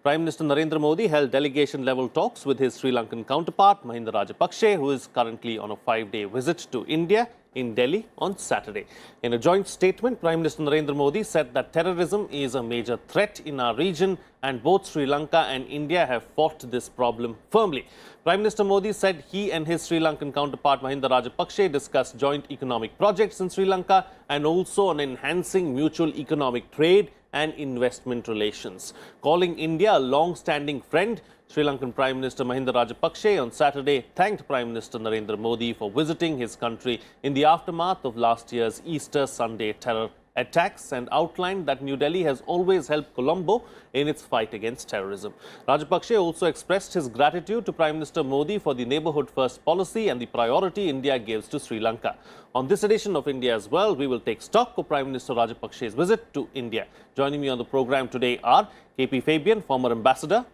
Prime Minister Narendra Modi held delegation-level talks with his Sri Lankan counterpart, Mahinda Rajapakse, who is currently on a 5-day visit to India in Delhi on Saturday. In a joint statement, Prime Minister Narendra Modi said that terrorism is a major threat in our region and both Sri Lanka and India have fought this problem firmly. Prime Minister Modi said he and his Sri Lankan counterpart Mahinda Rajapakse discussed joint economic projects in Sri Lanka and also on enhancing mutual economic trade and investment relations. Calling India a long-standing friend, Sri Lankan Prime Minister Mahinda Rajapakse on Saturday thanked Prime Minister Narendra Modi for visiting his country in the aftermath of last year's Easter Sunday terror attacks and outlined that New Delhi has always helped Colombo in its fight against terrorism. Rajapakse also expressed his gratitude to Prime Minister Modi for the neighbourhood first policy and the priority India gives to Sri Lanka. On this edition of India as well, we will take stock of Prime Minister Rajapakse's visit to India. Joining me on the program today are KP Fabian, former ambassador.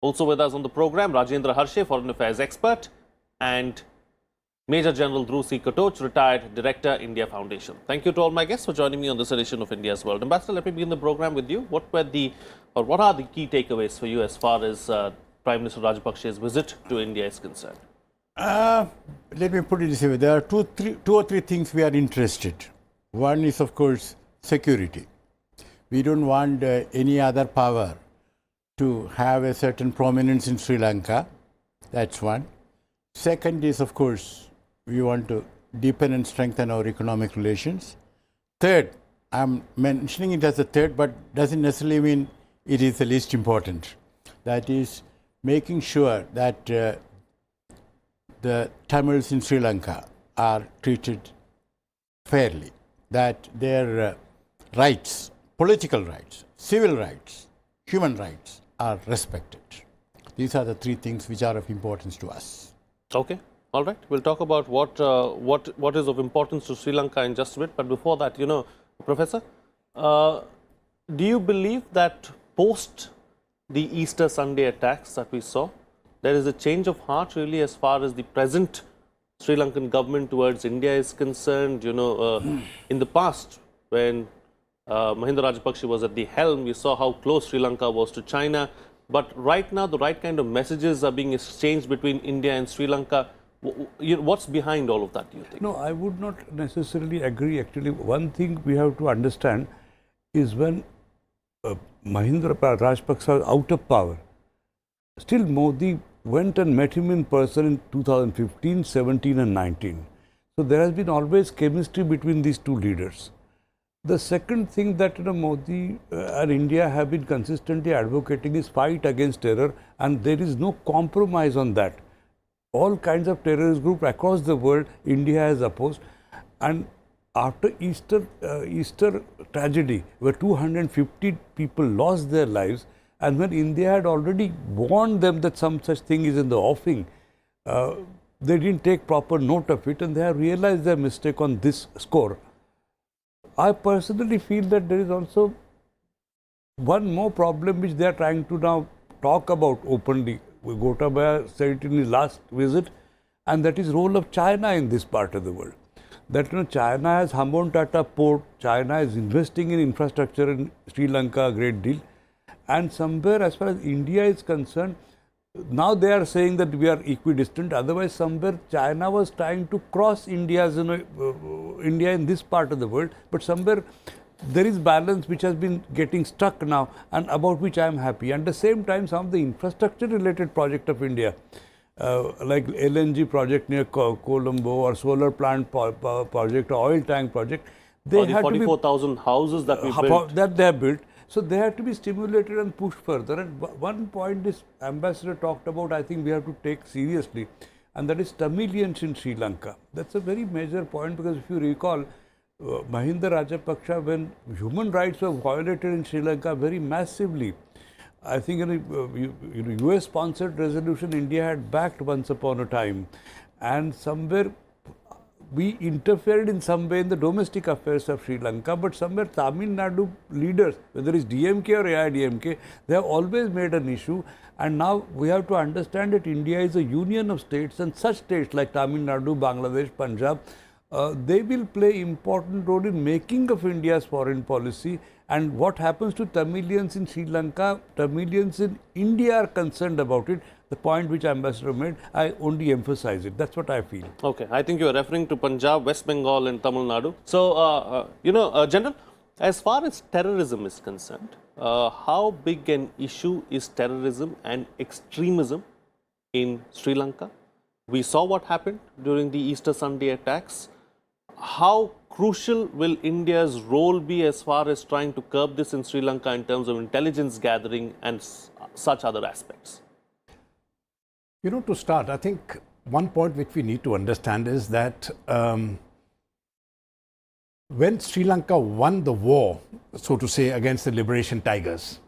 Also with us on the program, Rajendra Harshe, foreign affairs expert, and Major General Dhruv C. Katoch, retired Director, India Foundation. Thank you to all my guests for joining me on this edition of India's World. Ambassador, let me begin the program with you. What are the key takeaways for you as far as Prime Minister Rajapakse's visit to India is concerned? Let me put it this way. There are two or three things we are interested. One is, of course, security. We don't want any other power to have a certain prominence in Sri Lanka. That's one. Second is, of course, we want to deepen and strengthen our economic relations. Third, I'm mentioning it as a third, but doesn't necessarily mean it is the least important. That is making sure that the Tamils in Sri Lanka are treated fairly, that their rights, political rights, civil rights, human rights are respected. These are the three things which are of importance to us. Okay, all right. We'll talk about what is of importance to Sri Lanka in just a bit. But before that, Professor, do you believe that post the Easter Sunday attacks that we saw, there is a change of heart really as far as the present Sri Lankan government towards India is concerned? In the past, when Mahinda Rajapakse was at the helm, we saw how close Sri Lanka was to China. But right now, the right kind of messages are being exchanged between India and Sri Lanka. What's behind all of that, do you think? No, I would not necessarily agree. Actually, one thing we have to understand is when Mahinda Rajapaksa was out of power, still Modi went and met him in person in 2015, 17 and 19. So there has been always chemistry between these two leaders. The second thing that Modi and India have been consistently advocating is fight against terror, and there is no compromise on that. All kinds of terrorist groups across the world, India has opposed. And after Easter tragedy, where 250 people lost their lives, and when India had already warned them that some such thing is in the offing, they didn't take proper note of it, and they have realized their mistake on this score. I personally feel that there is also one more problem which they are trying to now talk about openly. Gotabaya said it in his last visit, and that is role of China in this part of the world. That China has Hambon Tata port, China is investing in infrastructure in Sri Lanka a great deal, and somewhere as far as India is concerned, now they are saying that we are equidistant. Otherwise, somewhere China was trying to cross India's, India in this part of the world. But somewhere there is balance which has been getting stuck now, and about which I am happy. At the same time, some of the infrastructure-related project of India, like LNG project near Colombo or solar plant project or oil tank project, they had 44,000 houses that we built. That they have built. So they have to be stimulated and pushed further. And one point this ambassador talked about, I think we have to take seriously, and that is Tamilians in Sri Lanka. That's a very major point, because if you recall, Mahinda Rajapaksa, when human rights were violated in Sri Lanka very massively, I think US-sponsored resolution India had backed once upon a time, and somewhere we interfered in some way in the domestic affairs of Sri Lanka, but somewhere Tamil Nadu leaders, whether it's DMK or AIDMK, they have always made an issue. And now we have to understand that India is a union of states, and such states like Tamil Nadu, Bangladesh, Punjab they will play important role in making of India's foreign policy. And what happens to Tamilians in Sri Lanka, Tamilians in India are concerned about it. The point which Ambassador made, I only emphasize it. That's what I feel. Okay, I think you are referring to Punjab, West Bengal and Tamil Nadu. So, General, as far as terrorism is concerned, how big an issue is terrorism and extremism in Sri Lanka? We saw what happened during the Easter Sunday attacks. How crucial will India's role be as far as trying to curb this in Sri Lanka in terms of intelligence gathering and such other aspects? You know, to start, I think one point which we need to understand is that when Sri Lanka won the war, so to say, against the Liberation Tigers,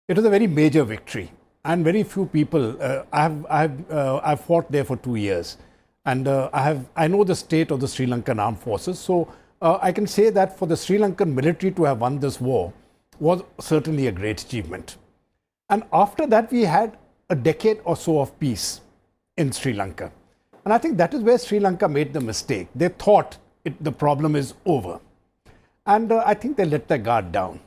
it was a very major victory. And very few people, I've fought there for 2 years. And I know the state of the Sri Lankan armed forces. So I can say that for the Sri Lankan military to have won this war was certainly a great achievement. And after that, we had a decade or so of peace in Sri Lanka. And I think that is where Sri Lanka made the mistake. They thought the problem is over. And I think they let their guard down.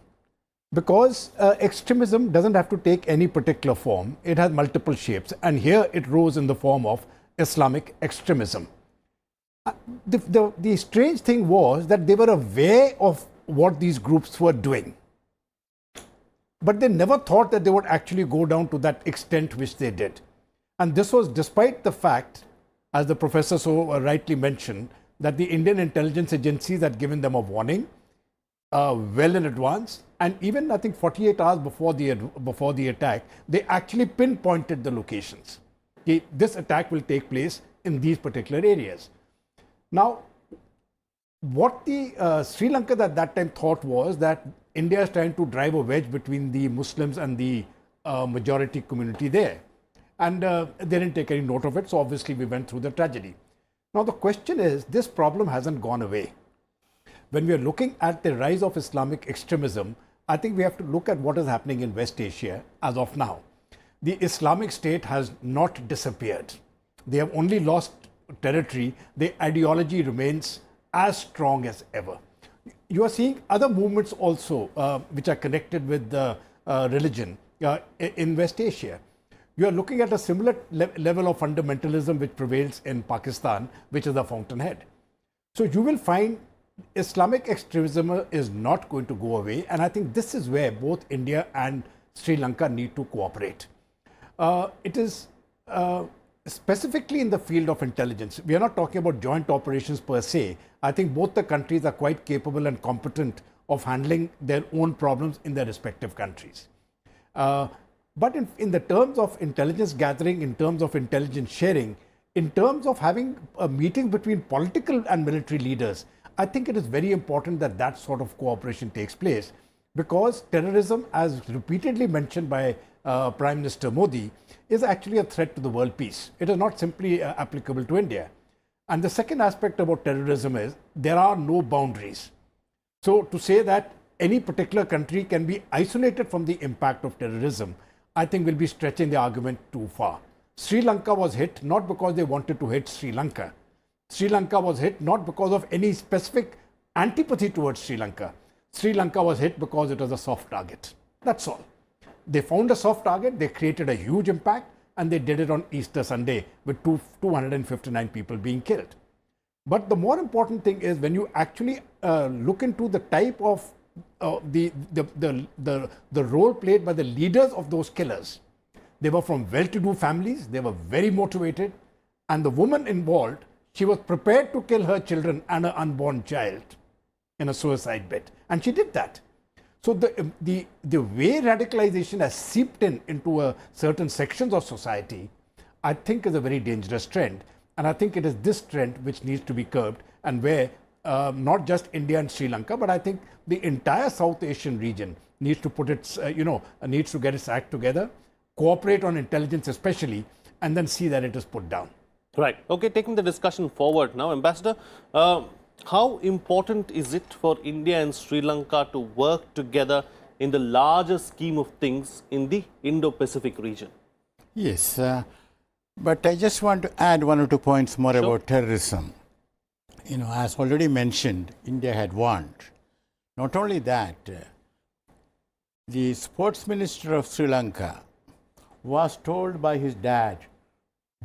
Because extremism doesn't have to take any particular form. It has multiple shapes. And here it rose in the form of Islamic extremism. The strange thing was that they were aware of what these groups were doing. But they never thought that they would actually go down to that extent which they did. And this was despite the fact, as the professor so rightly mentioned, that the Indian intelligence agencies had given them a warning well in advance. And even, I think, 48 hours before the attack, they actually pinpointed the locations. Okay, this attack will take place in these particular areas. Now, what the Sri Lanka at that time thought was that India is trying to drive a wedge between the Muslims and the majority community there. And they didn't take any note of it, so obviously we went through the tragedy. Now the question is, this problem hasn't gone away. When we are looking at the rise of Islamic extremism, I think we have to look at what is happening in West Asia as of now. The Islamic State has not disappeared. They have only lost territory. The ideology remains as strong as ever. You are seeing other movements also which are connected with the religion in West Asia. You are looking at a similar level of fundamentalism which prevails in Pakistan, which is the fountainhead. So you will find Islamic extremism is not going to go away, and I think this is where both India and Sri Lanka need to cooperate. It is specifically in the field of intelligence. We are not talking about joint operations per se. I think both the countries are quite capable and competent of handling their own problems in their respective countries. But in the terms of intelligence gathering, in terms of intelligence sharing, in terms of having a meeting between political and military leaders, I think it is very important that that sort of cooperation takes place, because terrorism, as repeatedly mentioned by Prime Minister Modi, is actually a threat to the world peace. It is not simply applicable to India. And the second aspect about terrorism is there are no boundaries. So to say that any particular country can be isolated from the impact of terrorism, I think will be stretching the argument too far. Sri Lanka was hit not because they wanted to hit Sri Lanka. Sri Lanka was hit not because of any specific antipathy towards Sri Lanka. Sri Lanka was hit because it was a soft target. That's all. They found a soft target, they created a huge impact, and they did it on Easter Sunday with 259 people being killed. But the more important thing is when you actually look into the type of the role played by the leaders of those killers. They were from well-to-do families, they were very motivated, and the woman involved, she was prepared to kill her children and her unborn child in a suicide bid, and she did that. So the way radicalization has seeped into certain sections of society, I think is a very dangerous trend, and I think it is this trend which needs to be curbed, and where not just India and Sri Lanka, but I think the entire South Asian region needs to put its, needs to get its act together, cooperate on intelligence especially, and then see that it is put down. Right. Okay, taking the discussion forward now, Ambassador, how important is it for India and Sri Lanka to work together in the larger scheme of things in the Indo-Pacific region? Yes, but I just want to add one or two points more about terrorism. as already mentioned, India had warned. Not only that, the sports minister of Sri Lanka was told by his dad,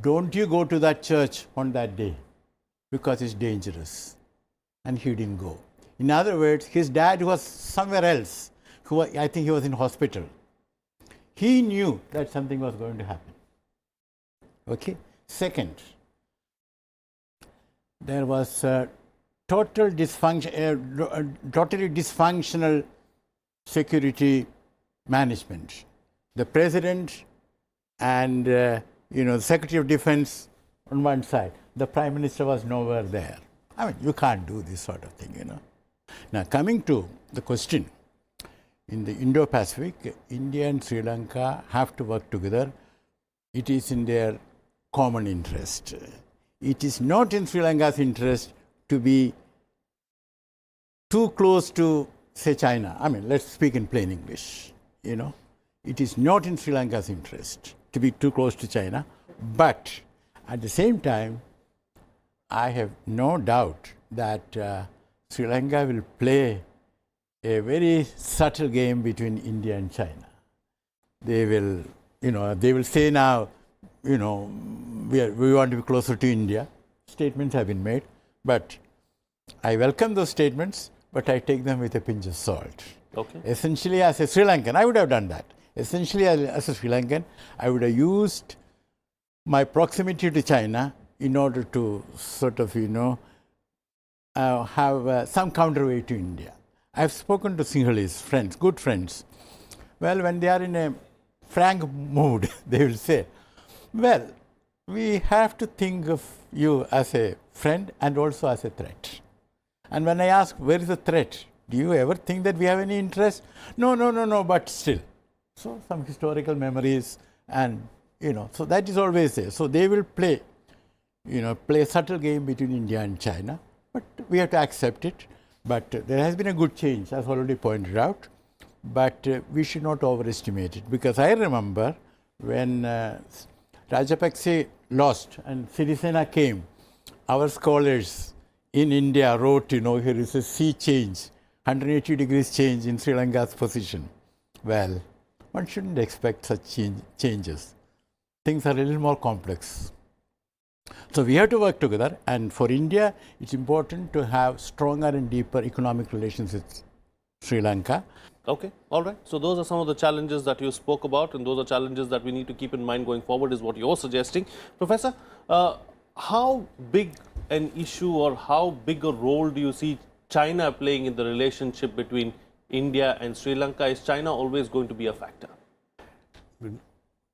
don't you go to that church on that day because it's dangerous. And he didn't go. In other words, his dad was somewhere else. I think he was in hospital. He knew that something was going to happen. Okay. Second, there was totally dysfunctional security management. The president and the Secretary of Defense on one side, the Prime Minister was nowhere there. I mean, you can't do this sort of thing, Now, coming to the question, in the Indo-Pacific, India and Sri Lanka have to work together. It is in their common interest. It is not in Sri Lanka's interest to be too close to, say, China. I mean, let's speak in plain English, It is not in Sri Lanka's interest to be too close to China. But at the same time, I have no doubt that Sri Lanka will play a very subtle game between India and China. They will say now, we want to be closer to India. Statements have been made, but I welcome those statements, but I take them with a pinch of salt. Okay. Essentially, as a Sri Lankan, I would have done that. Essentially, as a Sri Lankan, I would have used my proximity to China in order to sort of, have some counterweight to India. I have spoken to Sinhalese friends, good friends. Well, when they are in a frank mood, they will say, well, we have to think of you as a friend and also as a threat. And when I ask, where is the threat? Do you ever think that we have any interest? No, but still. So some historical memories and, so that is always there. So they will play a subtle game between India and China, but we have to accept it. But there has been a good change, as already pointed out, but we should not overestimate it, because I remember when Rajapaksa lost and Sirisena came, our scholars in India wrote, here is a sea change, 180 degrees change in Sri Lanka's position. Well, one shouldn't expect such changes. Things are a little more complex. So we have to work together, and for India, it's important to have stronger and deeper economic relations with Sri Lanka. Okay, all right. So those are some of the challenges that you spoke about, and those are challenges that we need to keep in mind going forward, is what you're suggesting. Professor, how big an issue or how big a role do you see China playing in the relationship between India and Sri Lanka? Is China always going to be a factor?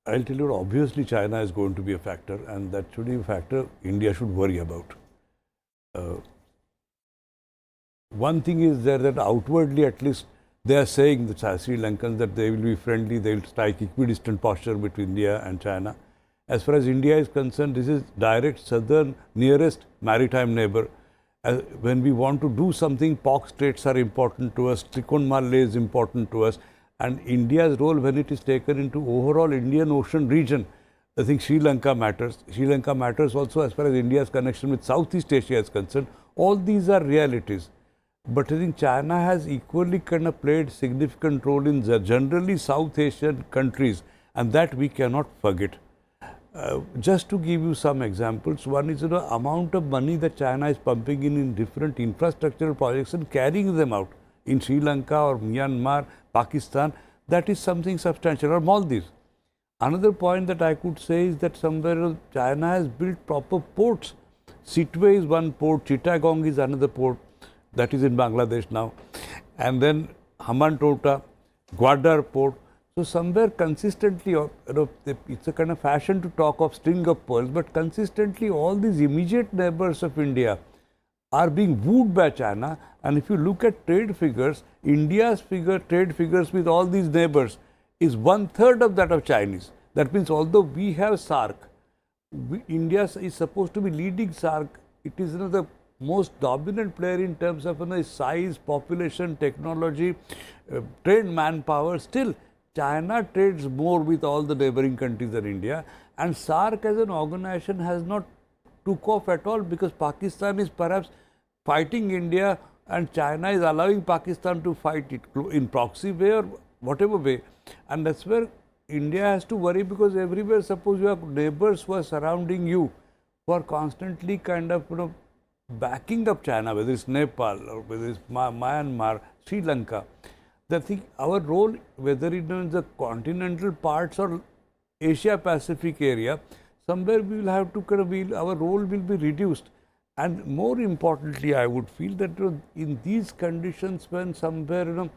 I'll tell you, obviously China is going to be a factor, and that should be a factor India should worry about. One thing is there that outwardly, at least, they are saying, the Sri Lankans, that they will be friendly, they will strike equidistant posture between India and China. As far as India is concerned, this is direct southern nearest maritime neighbor. When we want to do something, POC states are important to us, Trikonmalay is important to us, and India's role when it is taken into overall Indian Ocean region, I think Sri Lanka matters. Sri Lanka matters also as far as India's connection with Southeast Asia is concerned. All these are realities. But I think China has equally kind of played significant role in generally South Asian countries, and that we cannot forget. Just to give you some examples, one is the amount of money that China is pumping in different infrastructural projects and carrying them out in Sri Lanka or Myanmar, Pakistan. That is something substantial, or Maldives. Another point that I could say is that somewhere China has built proper ports. Sitwe is one port, Chittagong is another port, that is in Bangladesh now, and then Hambantota, Gwadar port. So somewhere consistently, it's a kind of fashion to talk of string of pearls, but consistently all these immediate neighbors of India are being wooed by China. And if you look at trade figures, India's trade figures with all these neighbors is 1/3 of that of Chinese. That means although we have SAARC, India is supposed to be leading SAARC. It is the most dominant player in terms of size, population, technology, trained manpower. Still, China trades more with all the neighboring countries than India, and SAARC as an organization has not took off at all, because Pakistan is perhaps fighting India and China is allowing Pakistan to fight it in proxy way or whatever way. And that's where India has to worry, because everywhere, suppose you have neighbors who are surrounding you, who are constantly kind of, backing up China, whether it's Nepal or whether it's Myanmar, Sri Lanka. I think our role, whether it is the continental parts or Asia Pacific area, somewhere we will have to kind of, our role will be reduced. And more importantly, I would feel that in these conditions, when somewhere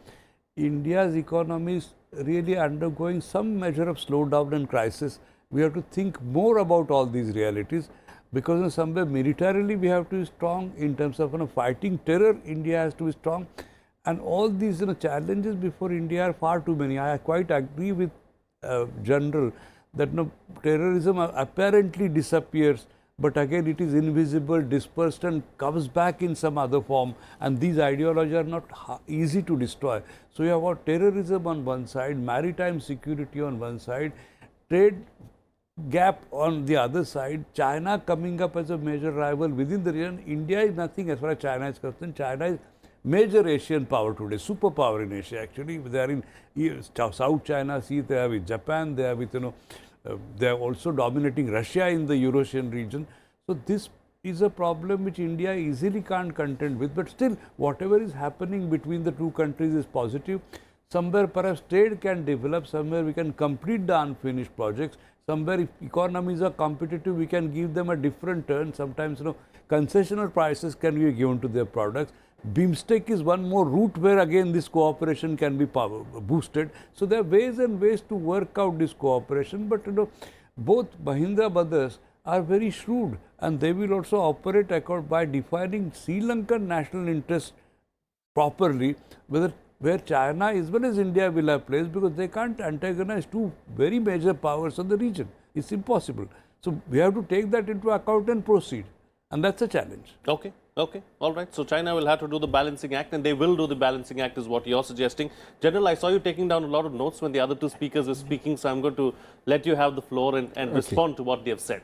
India's economy is really undergoing some measure of slowdown and crisis, we have to think more about all these realities, because somewhere militarily we have to be strong in terms of fighting terror. India has to be strong, and all these challenges before India are far too many. I quite agree with General that terrorism apparently disappears, but again it is invisible, dispersed, and comes back in some other form, and these ideologies are not easy to destroy. So you have got terrorism on one side, maritime security on one side, trade gap on the other side, China coming up as a major rival within the region. India is nothing as far as China is concerned. China is major Asian power today, superpower in Asia actually. They are in South China Sea, they are with Japan, they are with, they are also dominating Russia in the Eurasian region. So this is a problem which India easily can't contend with, but still whatever is happening between the two countries is positive. Somewhere perhaps trade can develop, somewhere we can complete the unfinished projects, somewhere if economies are competitive, we can give them a different turn. Sometimes, concessional prices can be given to their products. BIMSTEC is one more route where again this cooperation can be boosted. So there are ways and ways to work out this cooperation, but both Mahindra brothers are very shrewd, and they will also operate by defining Sri Lankan national interest properly, where China as well as India will have place, because they can't antagonize two very major powers of the region. It's impossible. So we have to take that into account and proceed, and that's a challenge. Okay. Okay, all right. So China will have to do the balancing act, and they will do the balancing act is what you're suggesting. General, I saw you taking down a lot of notes when the other two speakers were speaking, so I'm going to let you have the floor and respond to what they have said.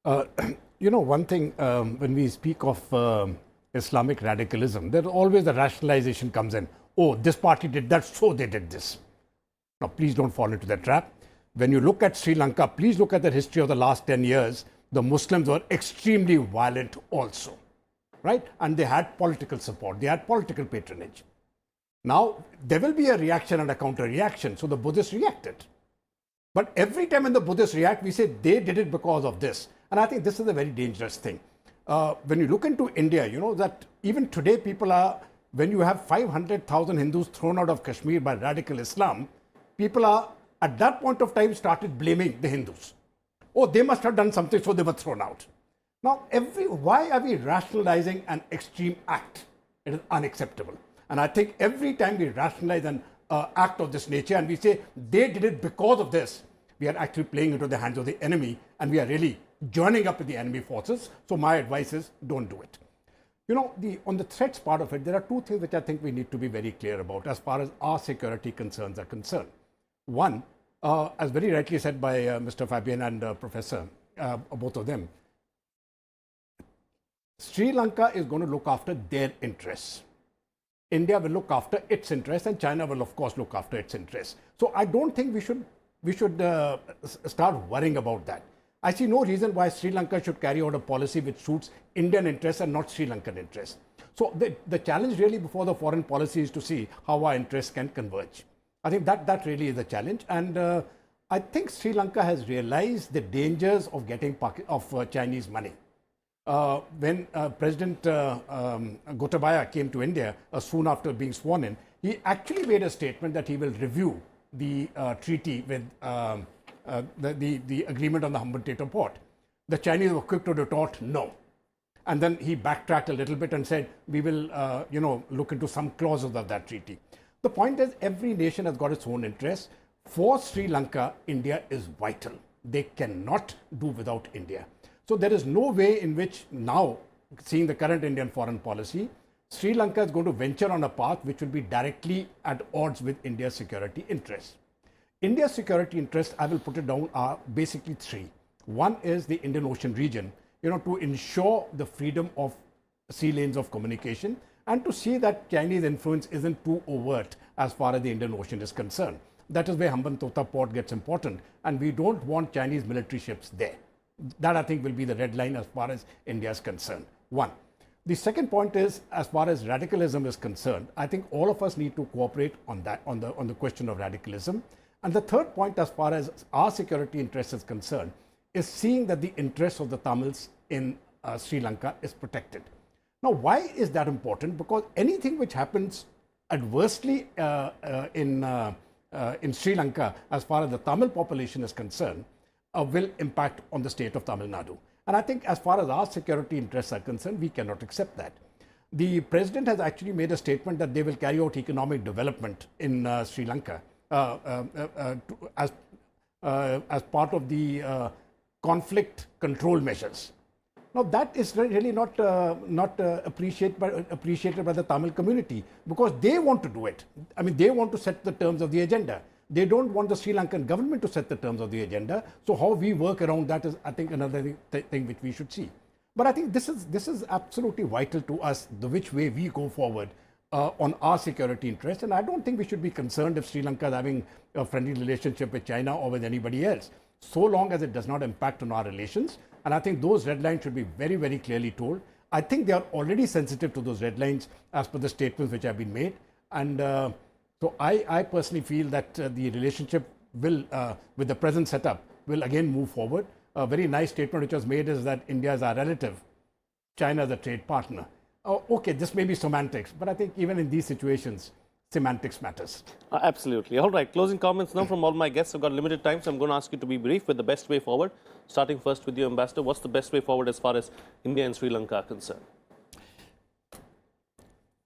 One thing, when we speak of Islamic radicalism, there always the rationalization comes in. Oh, this party did that, so they did this. Now, please don't fall into that trap. When you look at Sri Lanka, please look at the history of the last 10 years. The Muslims were extremely violent also. Right? And they had political support, they had political patronage. Now, there will be a reaction and a counter reaction, so the Buddhists reacted. But every time when the Buddhists react, we say they did it because of this. And I think this is a very dangerous thing. When you look into India, you know that even today people are, when you have 500,000 Hindus thrown out of Kashmir by radical Islam, people are at that point of time started blaming the Hindus. Oh, they must have done something, so they were thrown out. Now, why are we rationalizing an extreme act? It is unacceptable. And I think every time we rationalize an act of this nature and we say they did it because of this, we are actually playing into the hands of the enemy, and we are really joining up with the enemy forces. So my advice is don't do it. On the threats part of it, there are two things which I think we need to be very clear about as far as our security concerns are concerned. One, as very rightly said by Mr. Fabian and Professor, both of them, Sri Lanka is going to look after their interests. India will look after its interests, and China will, of course, look after its interests. So I don't think we should start worrying about that. I see no reason why Sri Lanka should carry out a policy which suits Indian interests and not Sri Lankan interests. So the challenge really before the foreign policy is to see how our interests can converge. I think that really is the challenge, and I think Sri Lanka has realized the dangers of getting Chinese money. When President Gotabaya came to India soon after being sworn in, he actually made a statement that he will review the treaty with the agreement on the Humber-Tato port. The Chinese were quick to retort, no. And then he backtracked a little bit and said, we will look into some clauses of that treaty. The point is, every nation has got its own interests. For Sri Lanka, India is vital. They cannot do without India. So there is no way in which now, seeing the current Indian foreign policy, Sri Lanka is going to venture on a path which will be directly at odds with India's security interests. India's security interests, I will put it down, are basically three. One is the Indian Ocean region, to ensure the freedom of sea lanes of communication, and to see that Chinese influence isn't too overt as far as the Indian Ocean is concerned. That is where Hambantota port gets important, and we don't want Chinese military ships there. That, I think, will be the red line as far as India is concerned. One. The second point is, as far as radicalism is concerned, I think all of us need to cooperate on that, on the question of radicalism. And the third point, as far as our security interest is concerned, is seeing that the interests of the Tamils in Sri Lanka is protected. Now, why is that important? Because anything which happens adversely in Sri Lanka, as far as the Tamil population is concerned, will impact on the state of Tamil Nadu. And I think as far as our security interests are concerned, we cannot accept that. The president has actually made a statement that they will carry out economic development in Sri Lanka as part of the conflict control measures. Now, that is really not appreciated by the Tamil community, because they want to do it. I mean, they want to set the terms of the agenda. They don't want the Sri Lankan government to set the terms of the agenda. So how we work around that is, I think, another thing which we should see. But I think this is absolutely vital to us, the which way we go forward on our security interests. And I don't think we should be concerned if Sri Lanka is having a friendly relationship with China or with anybody else, so long as it does not impact on our relations. And I think those red lines should be very, very clearly told. I think they are already sensitive to those red lines as per the statements which have been made. And so I personally feel that the relationship will, with the present setup, will again move forward. A very nice statement which was made is that India is our relative, China is a trade partner. Okay, this may be semantics, but I think even in these situations, semantics matters. Absolutely. All right, closing comments now from all my guests. I've got limited time, so I'm going to ask you to be brief with the best way forward. Starting first with you, Ambassador, what's the best way forward as far as India and Sri Lanka are concerned?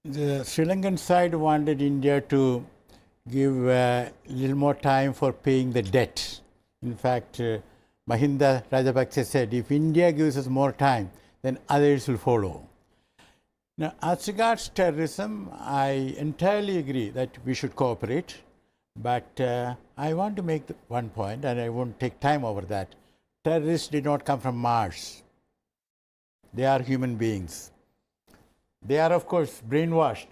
The Sri Lankan side wanted India to give a little more time for paying the debt. In fact, Mahinda Rajapaksa said, if India gives us more time, then others will follow. Now, as regards terrorism, I entirely agree that we should cooperate, but I want to make one point, and I won't take time over that. Terrorists did not come from Mars. They are human beings. They are, of course, brainwashed,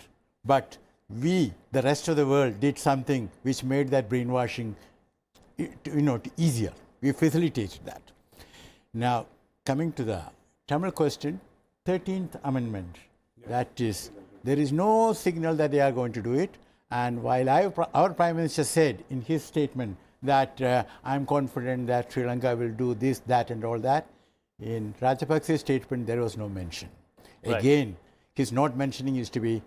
but we, the rest of the world, did something which made that brainwashing, easier. We facilitated that. Now, coming to the Tamil question, 13th Amendment, that is, there is no signal that they are going to do it. And while our Prime Minister said in his statement that I'm confident that Sri Lanka will do this, that and all that, in Rajapaksa's statement, there was no mention. Right. Again, his not mentioning is to be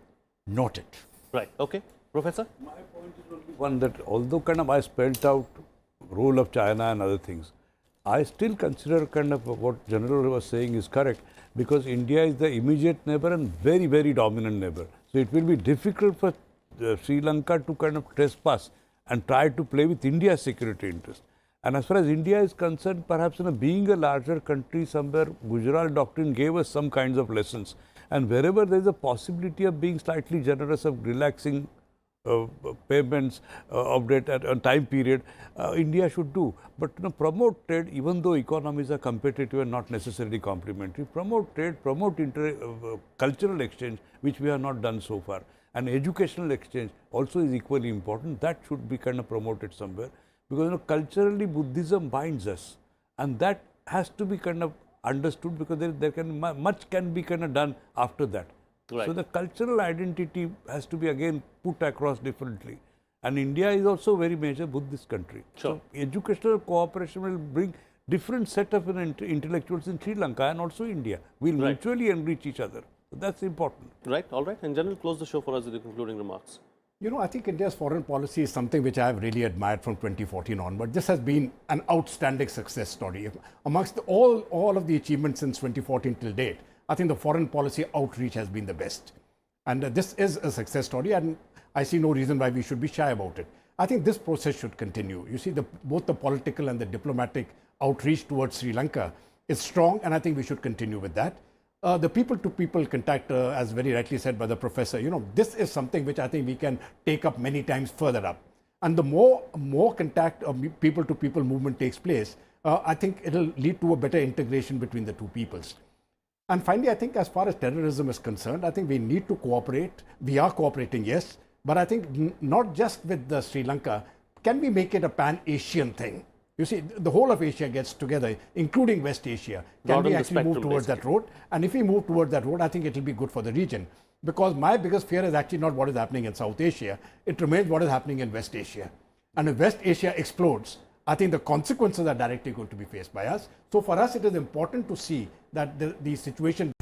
noted. Right. Okay. Professor? My point is only one, that although kind of I spelled out role of China and other things, I still consider kind of what General was saying is correct, because India is the immediate neighbor and very, very dominant neighbor. So it will be difficult for Sri Lanka to kind of trespass and try to play with India's security interest. And as far as India is concerned, perhaps being a larger country, somewhere Gujarat doctrine gave us some kinds of lessons. And wherever there is a possibility of being slightly generous, of relaxing payments of debt at a time period, India should do. But promote trade, even though economies are competitive and not necessarily complementary. Promote trade, promote cultural exchange, which we have not done so far. And educational exchange also is equally important. That should be kind of promoted somewhere, because culturally Buddhism binds us, and that has to be kind of understood, because there can much can be kind of done after that. Right. So the cultural identity has to be again put across differently. And India is also a very major Buddhist country. Sure. So educational cooperation will bring different set of intellectuals in Sri Lanka and also India. We'll Right. mutually enrich each other. So that's important. Right. All right. And General, close the show for us with the concluding remarks. I think India's foreign policy is something which I have really admired from 2014 onward. This has been an outstanding success story. Amongst all of the achievements since 2014 till date, I think the foreign policy outreach has been the best. And this is a success story, and I see no reason why we should be shy about it. I think this process should continue. You see, both the political and the diplomatic outreach towards Sri Lanka is strong, and I think we should continue with that. The people-to-people contact, as very rightly said by the professor, this is something which I think we can take up many times further up. And the more contact of people-to-people movement takes place, I think it'll lead to a better integration between the two peoples. And finally, I think as far as terrorism is concerned, I think we need to cooperate. We are cooperating, yes, but I think not just with the Sri Lanka. Can we make it a pan-Asian thing? You see, the whole of Asia gets together, including West Asia. Can Broaden we the actually move spectrum, towards that road? And if we move towards that road, I think it will be good for the region. Because my biggest fear is actually not what is happening in South Asia. It remains what is happening in West Asia. And if West Asia explodes, I think the consequences are directly going to be faced by us. So for us, it is important to see that the situation